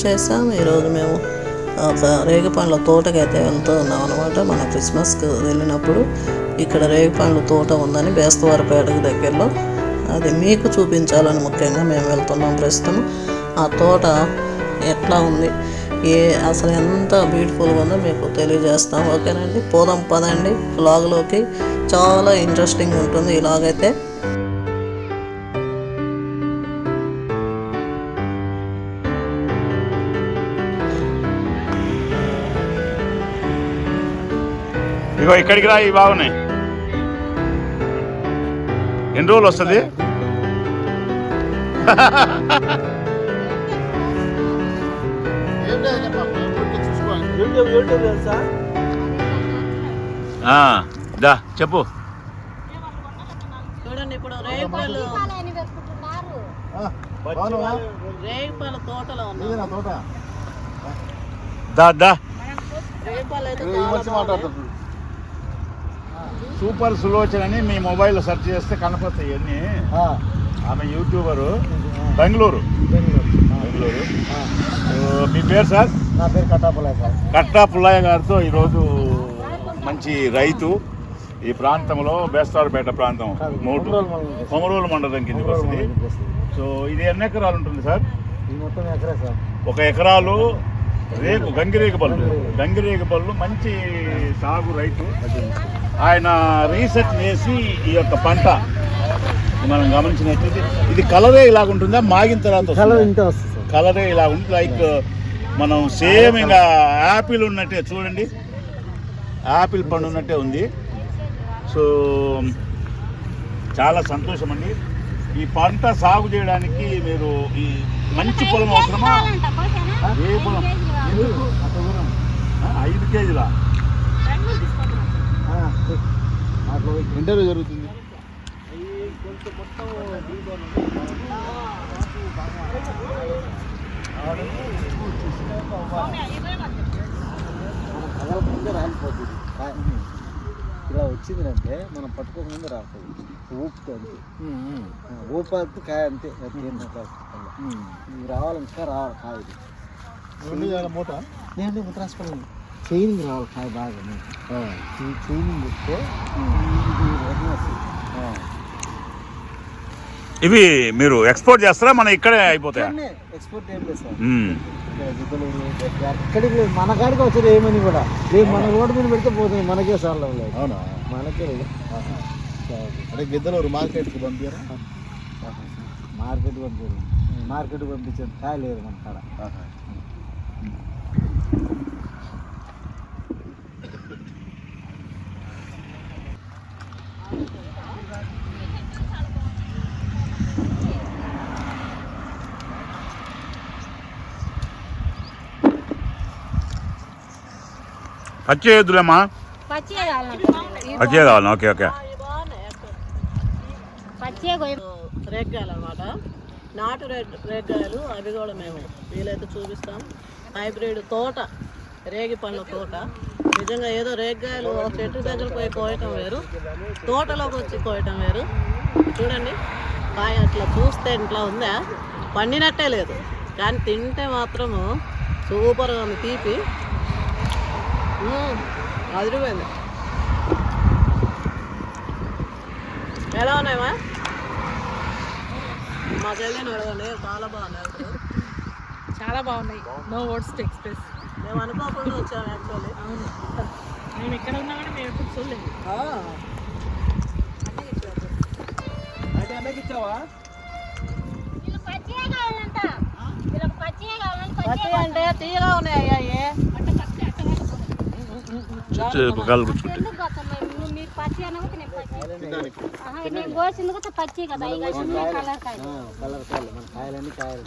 వచ్చేసాం. ఈరోజు మేము ఒక రేగిపండ్ల తోటకి అయితే వెళ్తూ ఉన్నాం అనమాట. మన క్రిస్మస్కి వెళ్ళినప్పుడు ఇక్కడ రేగిపండ్ల తోట ఉందని బేస్తవారిపేటకు దగ్గరలో, అది మీకు చూపించాలని ముఖ్యంగా మేము వెళ్తున్నాం ప్రస్తుతం. ఆ తోట ఎట్లా ఉంది, అసలు ఎంత బ్యూటిఫుల్గా ఉందో మీకు తెలియజేస్తాం. ఓకేనండి, పోదాం పదండి వ్లాగ్లోకి. చాలా ఇంట్రెస్టింగ్ ఉంటుంది ఇలాగైతే. ఇగో ఇక్కడికి రా, ఇవి బాగున్నాయి. ఎన్ని రోజులు వస్తుంది? చెప్పు. చూడండి, ఇప్పుడు రేగిపళ్ళ తోటలో ఉన్నాం. సూపర్ సులోచన అని మీ మొబైల్లో సెర్చ్ చేస్తే కనపడతాయి అన్నీ. ఆమె యూట్యూబరు, బెంగళూరు. మీ పేరు సార్? నా పేరు కట్టాపుల్లయ్య సార్. కట్టాపుల్లయ్య గారితో ఈరోజు మంచి రైతు ఈ ప్రాంతంలో, బేస్తవారిపేట ప్రాంతం, కొమరోలు మండలం కిందకి వస్తుంది. సో ఇది ఎన్ని ఎకరాలు ఉంటుంది సార్? మొత్తం ఎకరా సార్. 1 ఎకరాలు గంగిరేగపళ్ళు మంచి సాగు రైతు. ఆయన రీసెర్చ్ చేసి ఈ యొక్క పంట మనం గమనించినట్లయితే ఇది కలరే ఇలాగ ఉంటుందా, మాగిన తర్వాత కలరే ఇలా ఉంటుంది. లైక్ మనం సేమ్ ఇంకా యాపిల్ ఉన్నట్టే, చూడండి యాపిల్ పండు ఉన్నట్టే ఉంది. సో చాలా సంతోషం అండి. ఈ పంట సాగు చేయడానికి మీరు ఈ మంచి పొలం అవసరమా? ఏ పొలం? 5 కేజీలా? ఇంటర్వ్యూ జరుగుతుంది. రాలిపోతుంది. ఇలా వచ్చిందంటే మనం పట్టుకోకముందు రాకపోదు, ఊపుతో అంతే. ఊపి కాయ అంతే. రావాలి, ఇంకా రావాలి కాయ. మూట నేను ముద్రాసుకోవాలి, చైనింగ్ రావాలి కాయ బాగా. ఈ చైనింగ్ ఇస్తే ఇవి మీరు ఎక్స్పోర్ట్ చేస్తారా, మన ఇక్కడే అయిపోతాయా? ఎక్స్పోర్ట్ ఏం లేదు సార్. ఎక్కడికి లేదు, మన కాడికి వచ్చేది ఏమని కూడా రేపు మన రోడ్డు మీద పెడితే పోతుంది, మనకే సార్ లేదు. అవునా? మనకే లేదు. అంటే గిద్దలూరు మార్కెట్కి పంపారా? మార్కెట్కి పంపారు. మార్కెట్కి పంపించారు, కాయ లేదు మన కాడ. పచ్చి వేద్దులేమ్మా, పచ్చిగా కావాలి. Okay okay. రేగ్గాయలు అనమాట, నాటు రేగ్గాయలు. అవి కూడా మేము వీలైతే చూపిస్తాం. హైబ్రిడ్ తోట, రేగి పండ్ల తోట. నిజంగా ఏదో రేగ్గాయలు చెట్టు దగ్గర పోయి కోయటం వేరు, తోటలోకి వచ్చి కోయటం వేరు. చూడండి కాయ అట్లా చూస్తే ఇట్లా ఉందా, పండినట్టే లేదు, కానీ తింటే మాత్రము సూపర్గా ఉంది. తీపి అదిరిపోయింది. ఎలా ఉన్నాయమ్మా? మా చెల్లిని అడగండి, చాలా బాగున్నాయి. చాలా బాగున్నాయి, నో వర్డ్స్ టు ఎక్స్ప్రెస్. మేము అనుకోకుండా వచ్చాము యాక్చువల్లీ. అవును, మేము ఎక్కడ ఉన్నా కూడా మేము ఎప్పుడు చూడలేదు. అన్నకి ఇచ్చావా? పచ్చి అంటే తీయగా ఉన్నాయి అయ్యాయి. కలర్ కాయలు, మన కాయలన్నీ కాయలు.